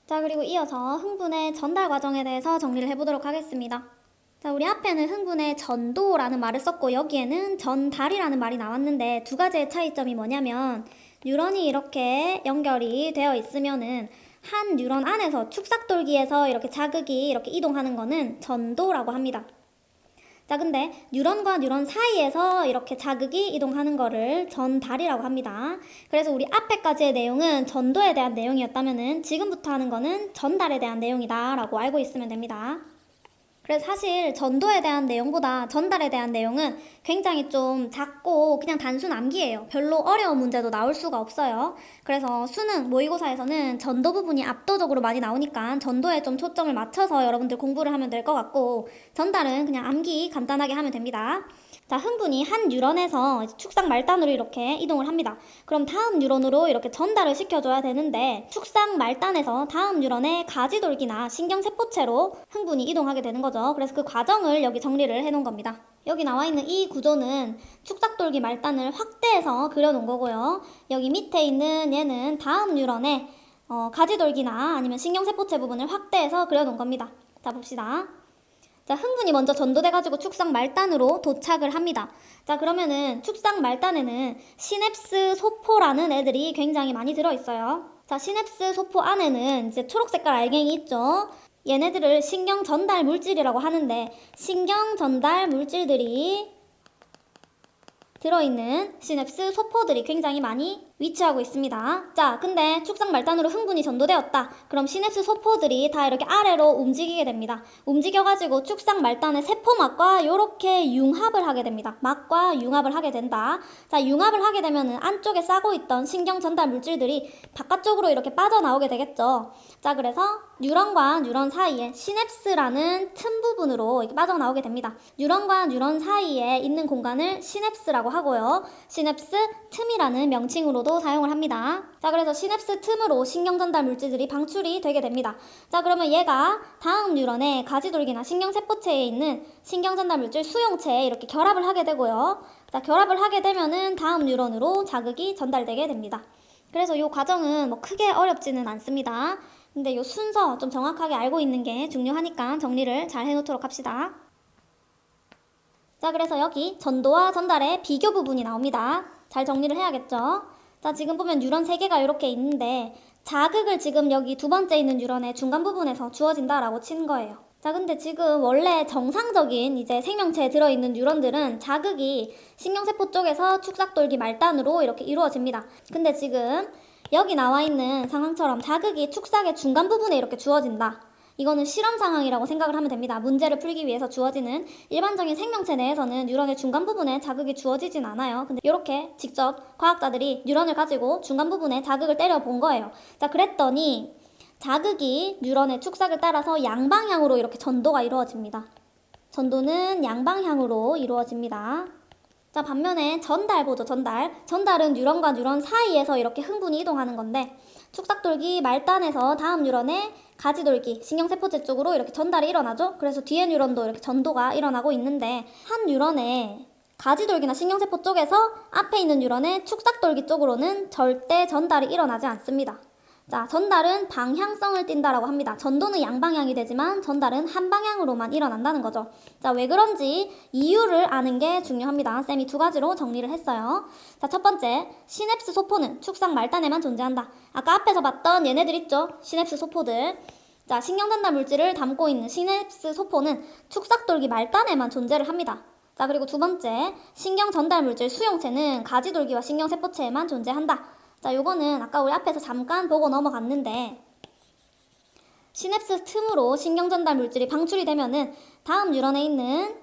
자, 그리고 이어서 흥분의 전달 과정에 대해서 정리를 해보도록 하겠습니다. 자, 우리 앞에는 흥분의 전도라는 말을 썼고 여기에는 전달이라는 말이 나왔는데 두 가지의 차이점이 뭐냐면 뉴런이 이렇게 연결이 되어 있으면은 한 뉴런 안에서 축삭돌기에서 이렇게 자극이 이렇게 이동하는 거는 전도라고 합니다. 자, 근데 뉴런과 뉴런 사이에서 이렇게 자극이 이동하는 거를 전달이라고 합니다. 그래서 우리 앞에까지의 내용은 전도에 대한 내용이었다면은 지금부터 하는 거는 전달에 대한 내용이다 라고 알고 있으면 됩니다. 그래서 사실 전도에 대한 내용보다 전달에 대한 내용은 굉장히 좀 작고 그냥 단순 암기예요. 별로 어려운 문제도 나올 수가 없어요. 그래서 수능 모의고사에서는 전도 부분이 압도적으로 많이 나오니까 전도에 좀 초점을 맞춰서 여러분들 공부를 하면 될 것 같고 전달은 그냥 암기 간단하게 하면 됩니다. 자, 흥분이 한 뉴런에서 축상 말단으로 이렇게 이동을 합니다. 그럼 다음 뉴런으로 이렇게 전달을 시켜줘야 되는데 축상 말단에서 다음 뉴런의 가지돌기나 신경세포체로 흥분이 이동하게 되는 거죠. 그래서 그 과정을 여기 정리를 해놓은 겁니다. 여기 나와 있는 이 구조는 축삭돌기 말단을 확대해서 그려놓은 거고요. 여기 밑에 있는 얘는 다음 뉴런의 가지돌기나 아니면 신경세포체 부분을 확대해서 그려놓은 겁니다. 자, 봅시다. 자, 흥분이 먼저 전도돼가지고 축상 말단으로 도착을 합니다. 자, 그러면은 축상 말단에는 시냅스 소포라는 애들이 굉장히 많이 들어있어요. 자, 시냅스 소포 안에는 이제 초록 색깔 알갱이 있죠? 얘네들을 신경 전달 물질이라고 하는데 신경 전달 물질들이 들어있는 시냅스 소포들이 굉장히 많이 위치하고 있습니다. 자, 근데 축상 말단으로 흥분이 전도되었다. 그럼 시냅스 소포들이 다 이렇게 아래로 움직이게 됩니다. 움직여가지고 축상 말단의 세포막과 이렇게 융합을 하게 됩니다. 막과 융합을 하게 된다. 자, 융합을 하게 되면은 안쪽에 싸고 있던 신경 전달 물질들이 바깥쪽으로 이렇게 빠져나오게 되겠죠. 자, 그래서 뉴런과 뉴런 사이에 시냅스라는 틈 부분으로 이렇게 빠져나오게 됩니다. 뉴런과 뉴런 사이에 있는 공간을 시냅스라고 하고요. 시냅스 틈이라는 명칭으로도 사용을 합니다. 자, 그래서 시냅스 틈으로 신경 전달 물질들이 방출이 되게 됩니다. 자, 그러면 얘가 다음 뉴런의 가지돌기나 신경세포체에 있는 신경 전달 물질 수용체에 이렇게 결합을 하게 되고요. 자, 결합을 하게 되면은 다음 뉴런으로 자극이 전달되게 됩니다. 그래서 이 과정은 뭐 크게 어렵지는 않습니다. 근데 이 순서 좀 정확하게 알고 있는 게 중요하니까 정리를 잘 해놓도록 합시다. 자, 그래서 여기 전도와 전달의 비교 부분이 나옵니다. 잘 정리를 해야겠죠? 자, 지금 보면 뉴런 3개가 이렇게 있는데 자극을 지금 여기 두 번째 있는 뉴런의 중간 부분에서 주어진다라고 치는 거예요. 자, 근데 지금 원래 정상적인 이제 생명체에 들어있는 뉴런들은 자극이 신경세포 쪽에서 축삭돌기 말단으로 이렇게 이루어집니다. 근데 지금 여기 나와 있는 상황처럼 자극이 축삭의 중간 부분에 이렇게 주어진다. 이거는 실험 상황이라고 생각을 하면 됩니다. 문제를 풀기 위해서 주어지는 일반적인 생명체 내에서는 뉴런의 중간 부분에 자극이 주어지진 않아요. 근데 이렇게 직접 과학자들이 뉴런을 가지고 중간 부분에 자극을 때려 본 거예요. 자, 그랬더니 자극이 뉴런의 축삭을 따라서 양방향으로 이렇게 전도가 이루어집니다. 전도는 양방향으로 이루어집니다. 자, 반면에 전달 보죠, 전달. 전달은 뉴런과 뉴런 사이에서 이렇게 흥분이 이동하는 건데 축삭돌기 말단에서 다음 뉴런의 가지돌기, 신경세포체 쪽으로 이렇게 전달이 일어나죠? 그래서 뒤에 뉴런도 이렇게 전도가 일어나고 있는데 한 뉴런의 가지돌기나 신경세포 쪽에서 앞에 있는 뉴런의 축삭돌기 쪽으로는 절대 전달이 일어나지 않습니다. 자, 전달은 방향성을 띈다라고 합니다. 전도는 양방향이 되지만 전달은 한 방향으로만 일어난다는 거죠. 자, 왜 그런지 이유를 아는 게 중요합니다. 쌤이 두 가지로 정리를 했어요. 자, 첫 번째, 시냅스 소포는 축상 말단에만 존재한다. 아까 앞에서 봤던 얘네들 있죠? 시냅스 소포들. 자, 신경전달 물질을 담고 있는 시냅스 소포는 축삭돌기 말단에만 존재를 합니다. 자, 그리고 두 번째, 신경전달 물질 수용체는 가지돌기와 신경세포체에만 존재한다. 자, 요거는 아까 우리 앞에서 잠깐 보고 넘어갔는데 시냅스 틈으로 신경전달 물질이 방출이 되면은 다음 뉴런의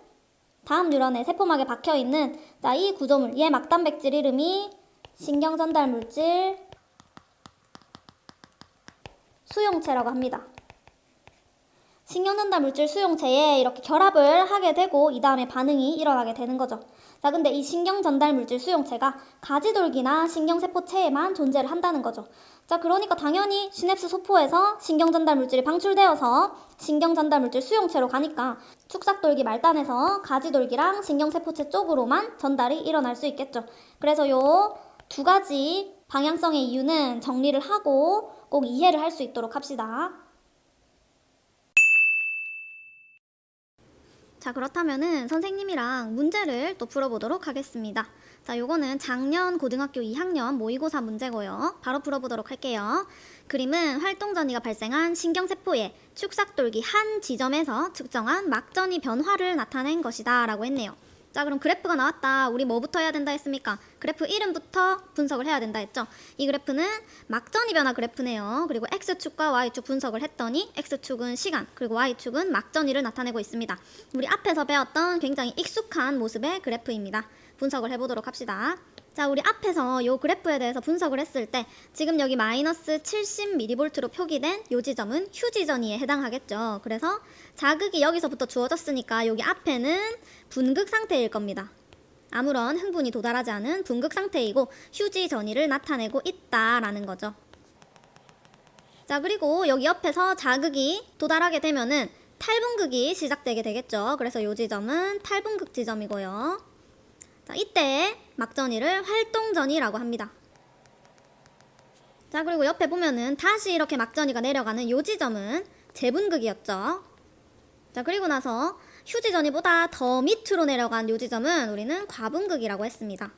세포막에 박혀있는 자, 이 구조물, 얘 막단백질 이름이 신경전달 물질 수용체라고 합니다. 신경전달 물질 수용체에 이렇게 결합을 하게 되고 이 다음에 반응이 일어나게 되는 거죠. 자, 근데 이 신경전달 물질 수용체가 가지돌기나 신경세포체에만 존재를 한다는 거죠. 자, 그러니까 당연히 시냅스 소포에서 신경전달 물질이 방출되어서 신경전달 물질 수용체로 가니까 축삭돌기 말단에서 가지돌기랑 신경세포체 쪽으로만 전달이 일어날 수 있겠죠. 그래서 요 두 가지 방향성의 이유는 정리를 하고 꼭 이해를 할 수 있도록 합시다. 자, 그렇다면은 선생님이랑 문제를 또 풀어보도록 하겠습니다. 자, 요거는 작년 고등학교 2학년 모의고사 문제고요. 바로 풀어보도록 할게요. 그림은 활동전이가 발생한 신경세포의 축삭돌기 한 지점에서 측정한 막전이 변화를 나타낸 것이다 라고 했네요. 자, 그럼 그래프가 나왔다. 우리 뭐부터 해야 된다 했습니까? 그래프 이름부터 분석을 해야 된다 했죠. 이 그래프는 막전이 변화 그래프네요. 그리고 X축과 Y축 분석을 했더니 X축은 시간, 그리고 Y축은 막전이를 나타내고 있습니다. 우리 앞에서 배웠던 굉장히 익숙한 모습의 그래프입니다. 분석을 해보도록 합시다. 자, 우리 앞에서 요 그래프에 대해서 분석을 했을 때 지금 여기 마이너스 70mV로 표기된 요 지점은 휴지전이에 해당하겠죠. 그래서 자극이 여기서부터 주어졌으니까 여기 앞에는 분극 상태일 겁니다. 아무런 흥분이 도달하지 않은 분극 상태이고 휴지전이를 나타내고 있다라는 거죠. 자, 그리고 여기 옆에서 자극이 도달하게 되면은 탈분극이 시작되게 되겠죠. 그래서 요 지점은 탈분극 지점이고요. 자, 이때 막전이를 활동전이라고 합니다. 자, 그리고 옆에 보면은 다시 이렇게 막전이가 내려가는 요 지점은 재분극이었죠. 자, 그리고 나서 휴지전이보다 더 밑으로 내려간 요 지점은 우리는 과분극이라고 했습니다.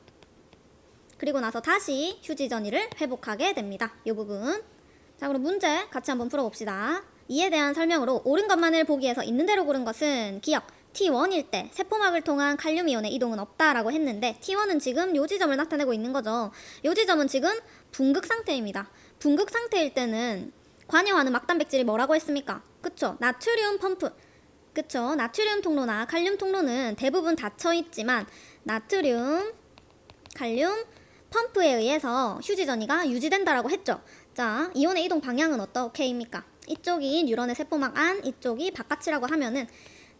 그리고 나서 다시 휴지전이를 회복하게 됩니다. 요 부분. 자, 그럼 문제 같이 한번 풀어봅시다. 이에 대한 설명으로 옳은 것만을 보기 위해서 있는 대로 고른 것은 기억. T1일 때 세포막을 통한 칼륨이온의 이동은 없다라고 했는데 T1은 지금 요 지점을 나타내고 있는 거죠. 요 지점은 지금 분극 상태입니다. 분극 상태일 때는 관여하는 막단백질이 뭐라고 했습니까? 그쵸? 나트륨 펌프. 그쵸? 나트륨 통로나 칼륨 통로는 대부분 닫혀 있지만 나트륨, 칼륨 펌프에 의해서 휴지전이가 유지된다라고 했죠. 자, 이온의 이동 방향은 어떻게입니까? 이쪽이 뉴런의 세포막 안, 이쪽이 바깥이라고 하면은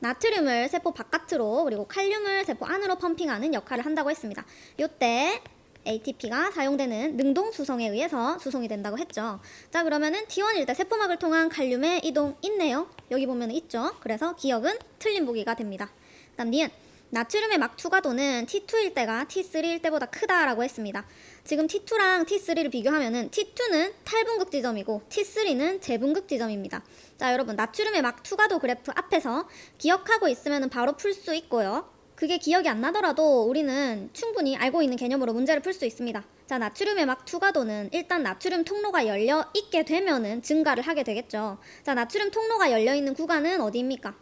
나트륨을 세포 바깥으로 그리고 칼륨을 세포 안으로 펌핑하는 역할을 한다고 했습니다. 이때 ATP가 사용되는 능동 수송에 의해서 수송이 된다고 했죠. 자, 그러면은 T1일 때 세포막을 통한 칼륨의 이동 있네요. 여기 보면 있죠. 그래서 기억은 틀린 보기가 됩니다. 다음 니은 나트륨의 막 투과도는 T2일 때가 T3일 때보다 크다라고 했습니다. 지금 T2랑 T3를 비교하면은 T2는 탈분극 지점이고 T3는 재분극 지점입니다. 자, 여러분 나트륨의 막 투과도 그래프 앞에서 기억하고 있으면 바로 풀 수 있고요. 그게 기억이 안 나더라도 우리는 충분히 알고 있는 개념으로 문제를 풀 수 있습니다. 자, 나트륨의 막 투과도는 일단 나트륨 통로가 열려 있게 되면은 증가를 하게 되겠죠. 자, 나트륨 통로가 열려 있는 구간은 어디입니까?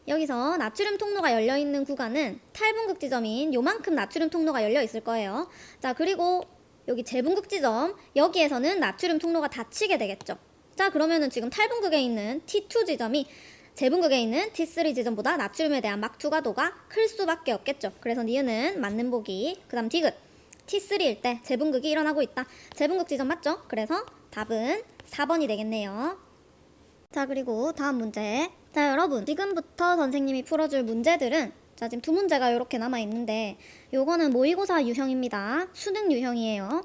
여기서 나트륨 통로가 열려있는 구간은 탈분극 지점인 요만큼 나트륨 통로가 열려 있을 거예요. 자, 그리고 여기 재분극 지점, 여기에서는 나트륨 통로가 닫히게 되겠죠. 자, 그러면은 지금 탈분극에 있는 T2 지점이 재분극에 있는 T3 지점보다 나트륨에 대한 막 투과도가 클 수밖에 없겠죠. 그래서 니은은 맞는 보기. 그 다음 디귿. T3일 때 재분극이 일어나고 있다. 재분극 지점 맞죠? 그래서 답은 4번이 되겠네요. 자, 그리고 다음 문제. 자, 여러분 지금부터 선생님이 풀어줄 문제들은 자, 지금 두 문제가 이렇게 남아있는데 요거는 모의고사 유형입니다. 수능 유형이에요.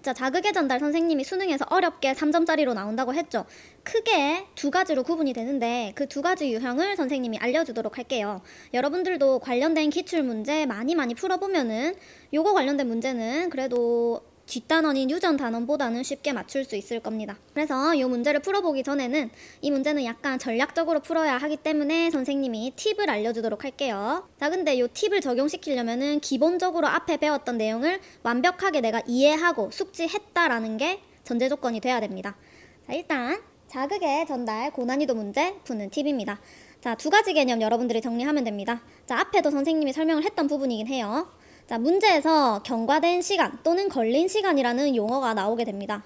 자, 자극의 전달 선생님이 수능에서 어렵게 3점짜리로 나온다고 했죠. 크게 두 가지로 구분이 되는데 그 두 가지 유형을 선생님이 알려주도록 할게요. 여러분들도 관련된 기출문제 많이 풀어보면은 요거 관련된 문제는 그래도 뒷단원인 유전 단원보다는 쉽게 맞출 수 있을 겁니다. 그래서 이 문제를 풀어보기 전에는 이 문제는 약간 전략적으로 풀어야 하기 때문에 선생님이 팁을 알려주도록 할게요. 자, 근데 이 팁을 적용시키려면은 기본적으로 앞에 배웠던 내용을 완벽하게 내가 이해하고 숙지했다라는 게 전제 조건이 돼야 됩니다. 자, 일단 자극의 전달 고난이도 문제 푸는 팁입니다. 자, 두 가지 개념 여러분들이 정리하면 됩니다. 자, 앞에도 선생님이 설명을 했던 부분이긴 해요. 자, 문제에서 경과된 시간 또는 걸린 시간이라는 용어가 나오게 됩니다.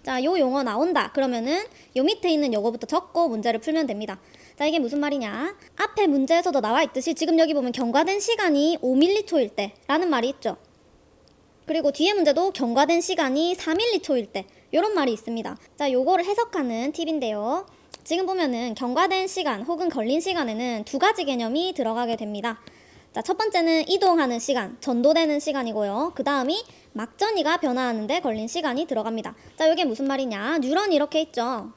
자, 요 용어 나온다 그러면은 요 밑에 있는 요거부터 적고 문제를 풀면 됩니다. 자, 이게 무슨 말이냐? 앞에 문제에서도 나와 있듯이 지금 여기 보면 경과된 시간이 5m초일 때 라는 말이 있죠. 그리고 뒤에 문제도 경과된 시간이 4m초일 때 요런 말이 있습니다. 자, 요거를 해석하는 팁인데요. 지금 보면은 경과된 시간 혹은 걸린 시간에는 두 가지 개념이 들어가게 됩니다. 자, 첫 번째는 이동하는 시간, 전도되는 시간이고요. 그 다음이 막전이가 변화하는데 걸린 시간이 들어갑니다. 자, 이게 무슨 말이냐? 뉴런이 이렇게 있죠.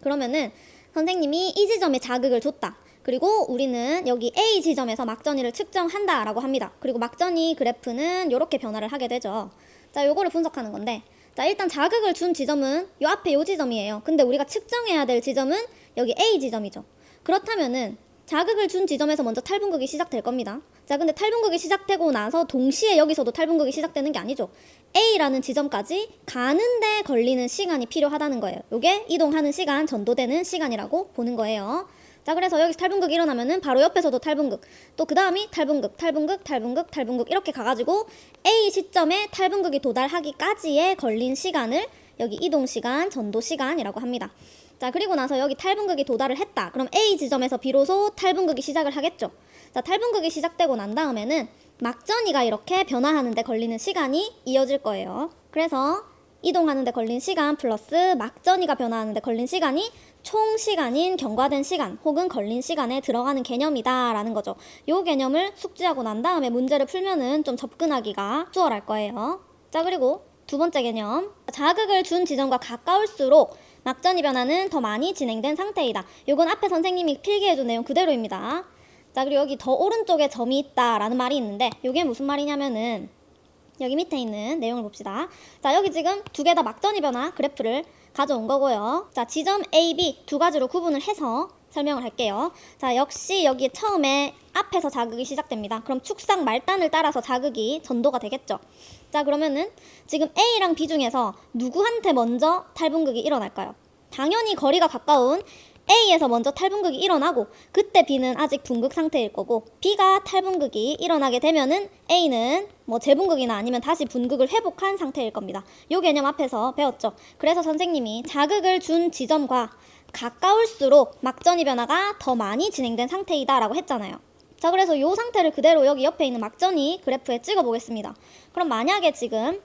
그러면은 선생님이 이 지점에 자극을 줬다. 그리고 우리는 여기 A 지점에서 막전이를 측정한다 라고 합니다. 그리고 막전이 그래프는 이렇게 변화를 하게 되죠. 자, 요거를 분석하는 건데 자, 일단 자극을 준 지점은 요 앞에 요 지점이에요. 근데 우리가 측정해야 될 지점은 여기 A 지점이죠. 그렇다면은 자극을 준 지점에서 먼저 탈분극이 시작될 겁니다. 자, 근데 탈분극이 시작되고 나서 동시에 여기서도 탈분극이 시작되는 게 아니죠. A라는 지점까지 가는데 걸리는 시간이 필요하다는 거예요. 요게 이동하는 시간, 전도되는 시간이라고 보는 거예요. 자, 그래서 여기서 탈분극이 일어나면은 바로 옆에서도 탈분극, 또 그 다음이 탈분극 이렇게 가가지고 A 시점에 탈분극이 도달하기까지의 걸린 시간을 여기 이동시간, 전도시간이라고 합니다. 자, 그리고 나서 여기 탈분극이 도달을 했다. 그럼 A 지점에서 비로소 탈분극이 시작을 하겠죠. 자, 탈분극이 시작되고 난 다음에는 막전이가 이렇게 변화하는데 걸리는 시간이 이어질 거예요. 그래서 이동하는데 걸린 시간 플러스 막전이가 변화하는데 걸린 시간이 총 시간인 경과된 시간 혹은 걸린 시간에 들어가는 개념이다 라는 거죠. 요 개념을 숙지하고 난 다음에 문제를 풀면은 좀 접근하기가 수월할 거예요. 자, 그리고 두 번째 개념, 자극을 준 지점과 가까울수록 막전이 변화는 더 많이 진행된 상태이다. 요건 앞에 선생님이 필기해준 내용 그대로입니다. 자, 그리고 여기 더 오른쪽에 점이 있다 라는 말이 있는데 요게 무슨 말이냐면은 여기 밑에 있는 내용을 봅시다. 자, 여기 지금 두 개 다 막전이 변화 그래프를 가져온 거고요. 자, 지점 A, B 두 가지로 구분을 해서 설명을 할게요. 자, 역시 여기 처음에 앞에서 자극이 시작됩니다. 그럼 축상 말단을 따라서 자극이 전도가 되겠죠. 자, 그러면은 지금 A랑 B 중에서 누구한테 먼저 탈분극이 일어날까요? 당연히 거리가 가까운 A에서 먼저 탈분극이 일어나고 그때 B는 아직 분극 상태일 거고, B가 탈분극이 일어나게 되면은 A는 뭐 재분극이나 아니면 다시 분극을 회복한 상태일 겁니다. 요 개념 앞에서 배웠죠. 그래서 선생님이 자극을 준 지점과 가까울수록 막전이 변화가 더 많이 진행된 상태이다 라고 했잖아요. 자, 그래서 요 상태를 그대로 여기 옆에 있는 막전이 그래프에 찍어 보겠습니다. 그럼 만약에 지금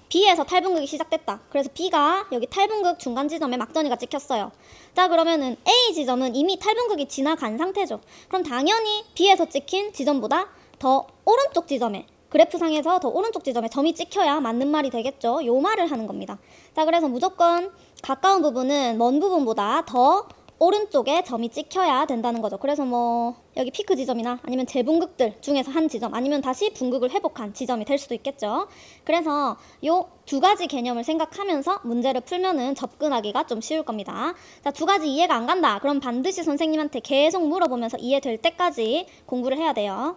B에서 탈분극이 시작됐다. 그래서 B가 여기 탈분극 중간 지점에 막전이가 찍혔어요. 자, 그러면은 A 지점은 이미 탈분극이 지나간 상태죠. 그럼 당연히 B에서 찍힌 지점보다 더 오른쪽 지점에, 그래프상에서 더 오른쪽 지점에 점이 찍혀야 맞는 말이 되겠죠. 요 말을 하는 겁니다. 자, 그래서 무조건 가까운 부분은 먼 부분보다 더 오른쪽에 점이 찍혀야 된다는 거죠. 그래서 뭐 여기 피크 지점이나 아니면 재분극들 중에서 한 지점, 아니면 다시 분극을 회복한 지점이 될 수도 있겠죠. 그래서 요 두 가지 개념을 생각하면서 문제를 풀면은 접근하기가 좀 쉬울 겁니다. 자, 두 가지 이해가 안 간다. 그럼 반드시 선생님한테 계속 물어보면서 이해될 때까지 공부를 해야 돼요.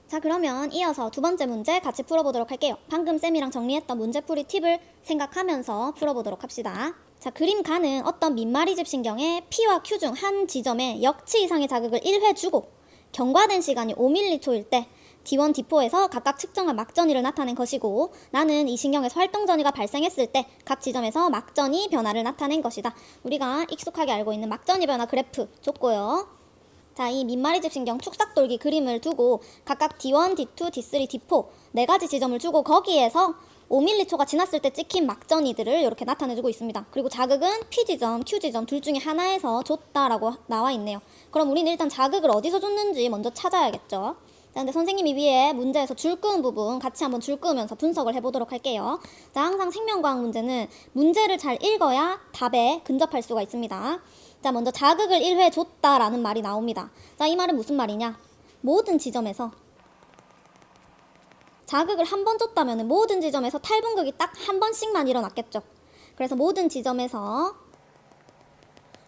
자, 그러면 이어서 두 번째 문제 같이 풀어보도록 할게요. 방금 쌤이랑 정리했던 문제풀이 팁을 생각하면서 풀어보도록 합시다. 자, 그림 가는 어떤 민마리집 신경에 P와 Q 중 한 지점에 역치 이상의 자극을 1회 주고 경과된 시간이 5ml초일 때 D1, D4에서 각각 측정한 막전이를 나타낸 것이고, 나는 이 신경에서 활동전이가 발생했을 때 각 지점에서 막전이 변화를 나타낸 것이다. 우리가 익숙하게 알고 있는 막전이 변화 그래프 줬고요. 자, 이 민마리집 신경 축삭돌기 그림을 두고 각각 D1, D2, D3, D4 네 가지 지점을 주고 거기에서 5ml초가 지났을 때 찍힌 막전이들을 이렇게 나타내주고 있습니다. 그리고 자극은 P지점, Q지점 둘 중에 하나에서 줬다라고 나와 있네요. 그럼 우리는 일단 자극을 어디서 줬는지 먼저 찾아야겠죠. 자, 근데 선생님이 위에 문제에서 줄 그은 부분 같이 한번 줄 그으면서 분석을 해보도록 할게요. 자, 항상 생명과학 문제는 문제를 잘 읽어야 답에 근접할 수가 있습니다. 자, 먼저 자극을 1회 줬다라는 말이 나옵니다. 자, 이 말은 무슨 말이냐? 모든 지점에서 자극을 한 번 줬다면 모든 지점에서 탈분극이 딱 한 번씩만 일어났겠죠. 그래서 모든 지점에서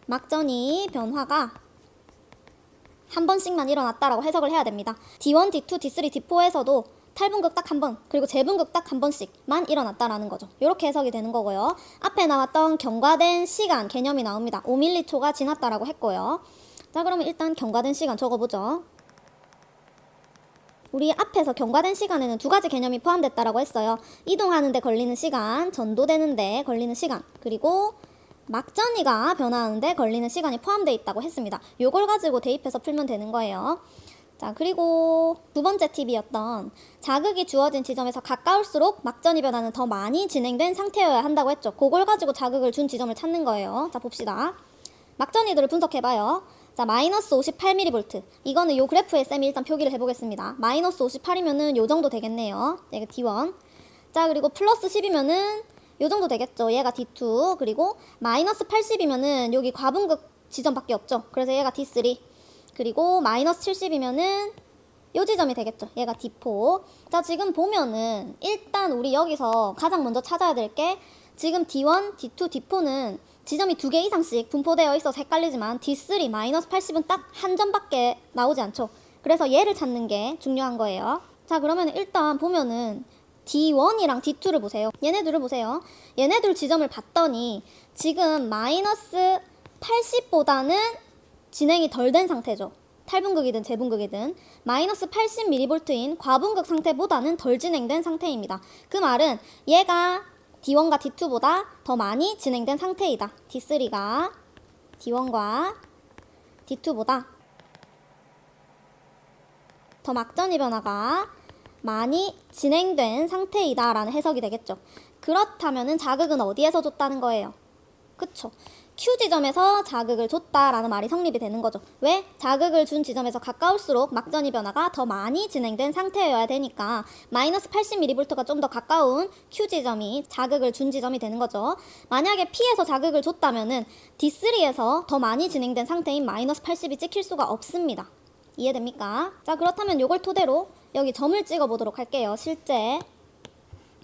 막전이 변화가 한 번씩만 일어났다라고 해석을 해야 됩니다. D1, D2, D3, D4에서도 탈분극 딱 한 번, 그리고 재분극 딱 한 번씩만 일어났다라는 거죠. 이렇게 해석이 되는 거고요. 앞에 나왔던 경과된 시간 개념이 나옵니다. 5ml초가 지났다라고 했고요. 자, 그러면 일단 경과된 시간 적어보죠. 우리 앞에서 경과된 시간에는 두 가지 개념이 포함됐다라고 했어요. 이동하는데 걸리는 시간, 전도되는데 걸리는 시간, 그리고 막전이가 변화하는데 걸리는 시간이 포함되어 있다고 했습니다. 요걸 가지고 대입해서 풀면 되는 거예요. 자, 그리고 두 번째 팁이었던 자극이 주어진 지점에서 가까울수록 막전이 변화는 더 많이 진행된 상태여야 한다고 했죠. 그걸 가지고 자극을 준 지점을 찾는 거예요. 자, 봅시다. 막전이들을 분석해봐요. 자, 마이너스 58mV. 이거는 요 그래프에 쌤이 일단 표기를 해보겠습니다. 마이너스 58이면은 요 정도 되겠네요. 얘가 D1. 자, 그리고 플러스 10이면은 요 정도 되겠죠. 얘가 D2. 그리고 마이너스 80이면은 여기 과분극 지점밖에 없죠. 그래서 얘가 D3. 그리고 마이너스 70이면은 요 지점이 되겠죠. 얘가 D4. 자, 지금 보면은 일단 우리 여기서 가장 먼저 찾아야 될 게 지금 D1, D2, D4는 지점이 2개 이상씩 분포되어 있어서 헷갈리지만 D3 마이너스 80은 딱 한 점밖에 나오지 않죠. 그래서 얘를 찾는 게 중요한 거예요. 자, 그러면 일단 보면은 D1이랑 D2를 보세요. 얘네들을 보세요. 얘네들 지점을 봤더니 지금 마이너스 80보다는 진행이 덜 된 상태죠. 탈분극이든 재분극이든 마이너스 80mV인 과분극 상태보다는 덜 진행된 상태입니다. 그 말은 얘가 D1과 D2보다 더 많이 진행된 상태이다. D3가 D1과 D2보다 더 막전이 변화가 많이 진행된 상태이다 라는 해석이 되겠죠. 그렇다면은 자극은 어디에서 줬다는 거예요? 그쵸? Q 지점에서 자극을 줬다라는 말이 성립이 되는 거죠. 왜? 자극을 준 지점에서 가까울수록 막전이 변화가 더 많이 진행된 상태여야 되니까 마이너스 80mV가 좀 더 가까운 Q 지점이 자극을 준 지점이 되는 거죠. 만약에 P에서 자극을 줬다면은 D3에서 더 많이 진행된 상태인 마이너스 80이 찍힐 수가 없습니다. 이해됩니까? 자, 그렇다면 요걸 토대로 여기 점을 찍어 보도록 할게요. 실제.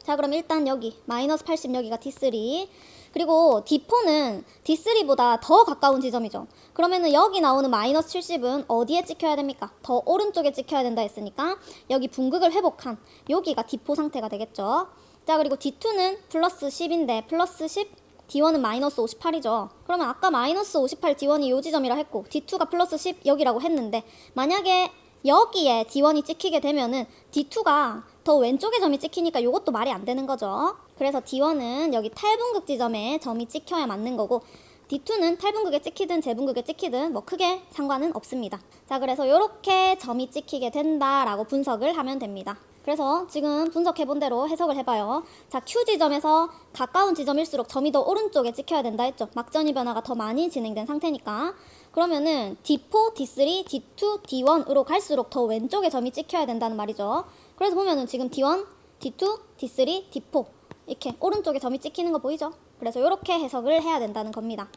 자, 그럼 일단 여기 마이너스 80 여기가 D3, 그리고 D4는 D3보다 더 가까운 지점이죠. 그러면은 여기 나오는 마이너스 70은 어디에 찍혀야 됩니까? 더 오른쪽에 찍혀야 된다 했으니까 여기 분극을 회복한 여기가 D4 상태가 되겠죠. 자, 그리고 D2는 플러스 10인데 플러스 10, D1은 마이너스 58이죠. 그러면 아까 마이너스 58 D1이 요 지점이라 했고 D2가 플러스 10 여기라고 했는데 만약에 여기에 D1이 찍히게 되면은 D2가 더 왼쪽에 점이 찍히니까 이것도 말이 안 되는 거죠. 그래서 D1은 여기 탈분극 지점에 점이 찍혀야 맞는 거고 D2는 탈분극에 찍히든 재분극에 찍히든 뭐 크게 상관은 없습니다. 자, 그래서 이렇게 점이 찍히게 된다라고 분석을 하면 됩니다. 그래서 지금 분석해본 대로 해석을 해봐요. 자, Q 지점에서 가까운 지점일수록 점이 더 오른쪽에 찍혀야 된다 했죠. 막전이 변화가 더 많이 진행된 상태니까. 그러면은 D4, D3, D2, D1으로 갈수록 더 왼쪽에 점이 찍혀야 된다는 말이죠. 그래서 보면은 지금 D1, D2, D3, D4 이렇게 오른쪽에 점이 찍히는 거 보이죠? 그래서 이렇게 해석을 해야 된다는 겁니다.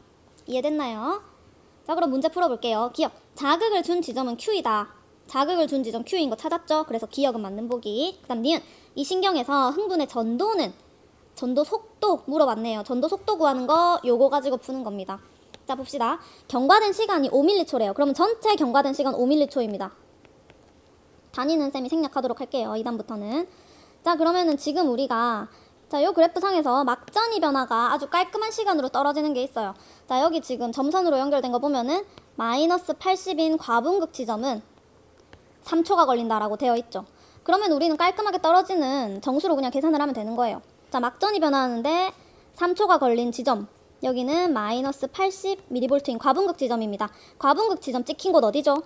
이해됐나요? 자, 그럼 문제 풀어볼게요. 기억. 자극을 준 지점은 Q이다. 자극을 준 지점 Q인 거 찾았죠? 그래서 기억은 맞는 보기. 그 다음 니은. 이 신경에서 흥분의 전도는 전도 속도 물어봤네요. 전도 속도 구하는 거 요거 가지고 푸는 겁니다. 자, 봅시다. 경과된 시간이 5ml초래요. 그러면 전체 경과된 시간 5ml초입니다. 다니는 쌤이 생략하도록 할게요. 이 다음부터는. 자, 그러면은 지금 우리가 자, 요 그래프 상에서 막전이 변화가 아주 깔끔한 시간으로 떨어지는 게 있어요. 자, 여기 지금 점선으로 연결된 거 보면은 마이너스 80인 과분극 지점은 3초가 걸린다라고 되어 있죠. 그러면 우리는 깔끔하게 떨어지는 정수로 그냥 계산을 하면 되는 거예요. 자, 막전이 변하는데 3초가 걸린 지점. 여기는 마이너스 80mV인 과분극 지점입니다. 과분극 지점 찍힌 곳 어디죠?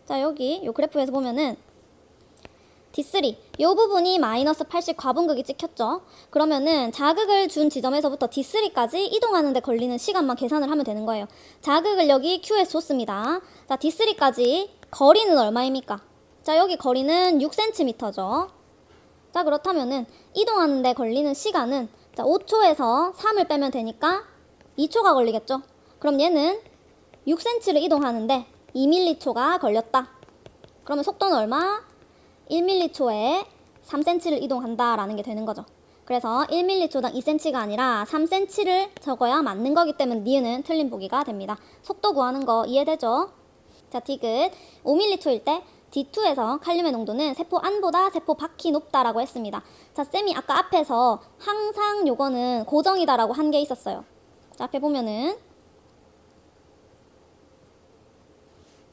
자, 여기 요 그래프에서 보면은 D3, 요 부분이 마이너스 80 과분극이 찍혔죠. 그러면은 자극을 준 지점에서부터 D3까지 이동하는데 걸리는 시간만 계산을 하면 되는 거예요. 자극을 여기 Q에서 줬습니다. 자, D3까지 거리는 얼마입니까? 자, 여기 거리는 6cm죠. 자, 그렇다면은 이동하는데 걸리는 시간은 자, 5초에서 3을 빼면 되니까 2초가 걸리겠죠. 그럼 얘는 6cm를 이동하는데 2ml초가 걸렸다. 그러면 속도는 얼마? 1ml초에 3cm를 이동한다라는 게 되는 거죠. 그래서 1ml초당 2cm가 아니라 3cm를 적어야 맞는 거기 때문에 니은은 틀린 보기가 됩니다. 속도 구하는 거 이해되죠? 자, 디귿 5ml초일 때 D2에서 칼륨의 농도는 세포 안보다 세포 밖이 높다라고 했습니다. 자, 쌤이 아까 앞에서 항상 요거는 고정이다라고 한 게 있었어요. 자, 앞에 보면은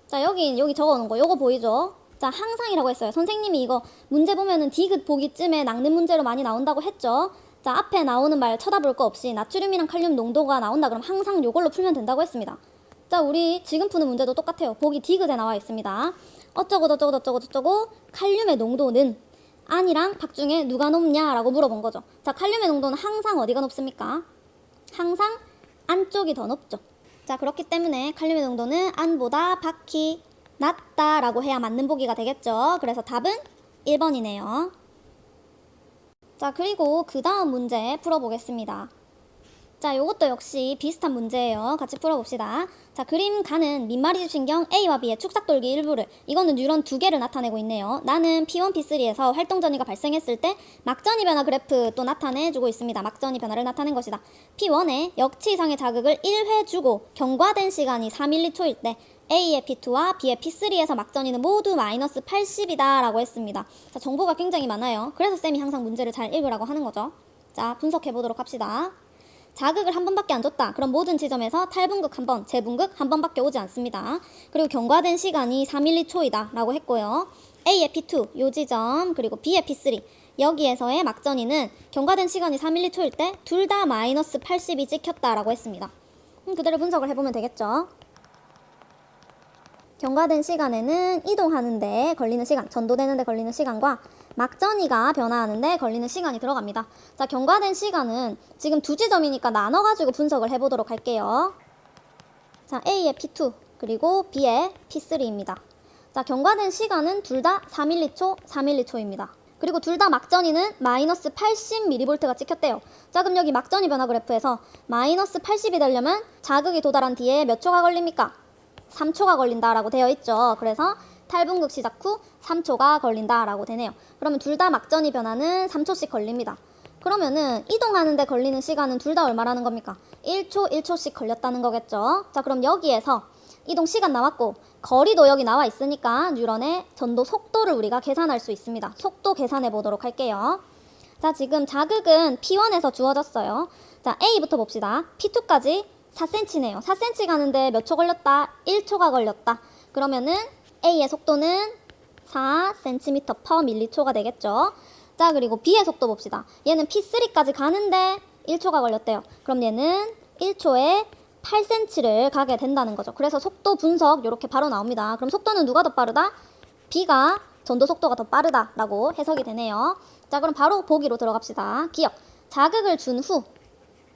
자, 여기 적어놓은 거 요거 보이죠? 자, 항상이라고 했어요. 선생님이 이거 문제 보면은 디귿 보기쯤에 낚는 문제로 많이 나온다고 했죠. 자, 앞에 나오는 말 쳐다볼 거 없이 나트륨이랑 칼륨 농도가 나온다 그럼 항상 요걸로 풀면 된다고 했습니다. 자, 우리 지금 푸는 문제도 똑같아요. 보기 디귿에 나와 있습니다. 어쩌고 저쩌고 저쩌고 저쩌고 칼륨의 농도는 안이랑 박 중에 누가 높냐라고 물어본 거죠. 자, 칼륨의 농도는 항상 어디가 높습니까? 항상 안쪽이 더 높죠. 자, 그렇기 때문에 칼륨의 농도는 안보다 밖이 낮다라고 해야 맞는 보기가 되겠죠. 그래서 답은 1번이네요. 자, 그리고 그 다음 문제 풀어보겠습니다. 자, 요것도 역시 비슷한 문제예요. 같이 풀어봅시다. 자, 그림 가는 민마리집신경 A와 B의 축삭돌기 일부를, 이거는 뉴런 두 개를 나타내고 있네요. 나는 P1, P3에서 활동전이가 발생했을 때 막전이 변화 그래프 또 나타내주고 있습니다. 막전이 변화를 나타낸 것이다. P1에 역치 이상의 자극을 1회 주고 경과된 시간이 4mCh일 때 A의 P2와 B의 P3에서 막전이는 모두 마이너스 80이다 라고 했습니다. 자, 정보가 굉장히 많아요. 그래서 쌤이 항상 문제를 잘 읽으라고 하는 거죠. 자, 분석해보도록 합시다. 자극을 한 번밖에 안 줬다. 그럼 모든 지점에서 탈분극 한 번, 재분극 한 번밖에 오지 않습니다. 그리고 경과된 시간이 4mCh이다 라고 했고요. A의 P2, 요 지점, 그리고 B의 P3, 여기에서의 막전이는 경과된 시간이 4mCh일 때 둘 다 마이너스 80이 찍혔다 라고 했습니다. 그대로 분석을 해보면 되겠죠. 경과된 시간에는 이동하는데 걸리는 시간, 전도되는데 걸리는 시간과 막전이가 변화하는데 걸리는 시간이 들어갑니다. 자, 경과된 시간은 지금 두 지점이니까 나눠가지고 분석을 해보도록 할게요. 자, A의 P2 그리고 B의 P3입니다. 자, 경과된 시간은 둘 다 4mC, 4mCh입니다. 그리고 둘 다 막전이는 마이너스 80mV가 찍혔대요. 자, 그럼 여기 막전이 변화 그래프에서 마이너스 80이 되려면 자극이 도달한 뒤에 몇 초가 걸립니까? 3초가 걸린다라고 되어 있죠. 그래서 탈분극 시작 후 3초가 걸린다라고 되네요. 그러면 둘 다 막전이 변화는 3초씩 걸립니다. 그러면은 이동하는데 걸리는 시간은 둘 다 얼마라는 겁니까? 1초, 1초씩 걸렸다는 거겠죠. 자, 그럼 여기에서 이동 시간 나왔고 거리도 여기 나와 있으니까 뉴런의 전도 속도를 우리가 계산할 수 있습니다. 속도 계산해 보도록 할게요. 자, 지금 자극은 P1에서 주어졌어요. 자, A부터 봅시다. P2까지 4cm네요. 4cm 가는데 몇 초 걸렸다? 1초가 걸렸다. 그러면은 A의 속도는 4cm/mCh가 되겠죠. 자, 그리고 B의 속도 봅시다. 얘는 P3까지 가는데 1초가 걸렸대요. 그럼 얘는 1초에 8cm를 가게 된다는 거죠. 그래서 속도 분석 이렇게 바로 나옵니다. 그럼 속도는 누가 더 빠르다? B가 전도 속도가 더 빠르다라고 해석이 되네요. 자, 그럼 바로 보기로 들어갑시다. 기억. 자극을 준 후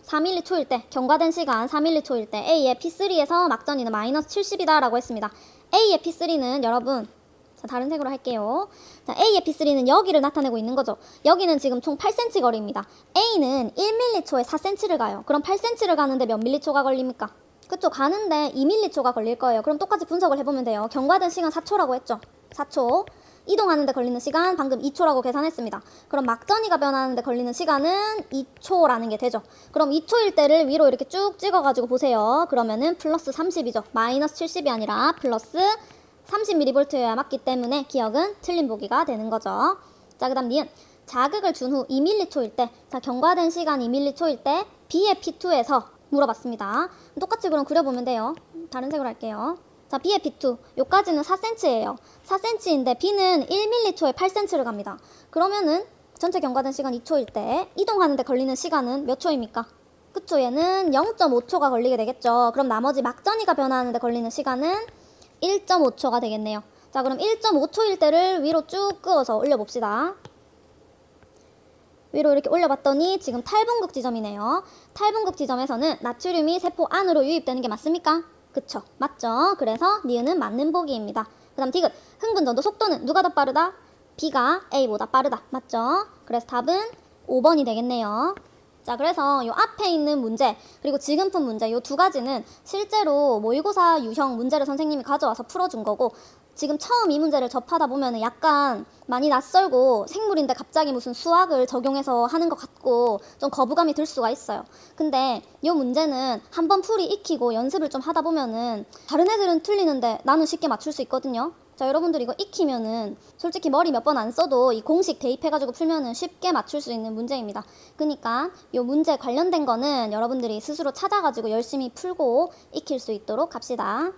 4mCh일 때, 경과된 시간 4mCh일 때 A의 P3에서 막전이는 마이너스 70이다 라고 했습니다. A의 P3는 여러분, 자, 다른 색으로 할게요. 자, A의 P3는 여기를 나타내고 있는 거죠. 여기는 지금 총 8cm 거리입니다. A는 1mCh에 4cm를 가요. 그럼 8cm를 가는데 몇 mCh가 걸립니까? 그쵸, 가는데 2mCh가 걸릴 거예요. 그럼 똑같이 분석을 해보면 돼요. 경과된 시간 4초라고 했죠. 4초. 이동하는데 걸리는 시간 방금 2초라고 계산했습니다. 그럼 막전이가 변하는데 걸리는 시간은 2초라는 게 되죠. 그럼 2초일 때를 위로 이렇게 쭉 찍어가지고 보세요. 그러면은 플러스 30이죠. 마이너스 70이 아니라 플러스 30mV여야 맞기 때문에 기억은 틀린 보기가 되는 거죠. 자, 그 다음 니은. 자극을 준 후 2mCh일 때, 자, 경과된 시간 2mCh일 때 B의 P2에서 물어봤습니다. 똑같이 그럼 그려보면 돼요. 다른 색으로 할게요. 자, B의 P2, 요까지는 4cm예요. 4cm인데 B는 1mCh에 8cm를 갑니다. 그러면은 전체 경과된 시간 2초일 때 이동하는데 걸리는 시간은 몇 초입니까? 그쵸, 얘는 0.5초가 걸리게 되겠죠. 그럼 나머지 막전이가 변화하는데 걸리는 시간은 1.5초가 되겠네요. 자, 그럼 1.5초일 때를 위로 쭉 그어서 올려봅시다. 위로 이렇게 올려봤더니 지금 탈분극 지점이네요. 탈분극 지점에서는 나트륨이 세포 안으로 유입되는 게 맞습니까? 그쵸, 맞죠? 그래서 니은은 맞는 보기입니다. 그 다음 디귿. 흥분 전도 속도는 누가 더 빠르다? B가 A보다 빠르다. 맞죠? 그래서 답은 5번이 되겠네요. 자, 그래서 요 앞에 있는 문제 그리고 지금 푼 문제 요 두 가지는 실제로 모의고사 유형 문제를 선생님이 가져와서 풀어준 거고, 지금 처음 이 문제를 접하다 보면 약간 많이 낯설고 생물인데 갑자기 무슨 수학을 적용해서 하는 것 같고 좀 거부감이 들 수가 있어요. 근데 이 문제는 한번 풀이 익히고 연습을 좀 하다 보면은 다른 애들은 틀리는데 나는 쉽게 맞출 수 있거든요. 자, 여러분들 이거 익히면은 솔직히 머리 몇 번 안 써도 이 공식 대입해가지고 풀면은 쉽게 맞출 수 있는 문제입니다. 그러니까 이 문제 관련된 거는 여러분들이 스스로 찾아가지고 열심히 풀고 익힐 수 있도록 합시다.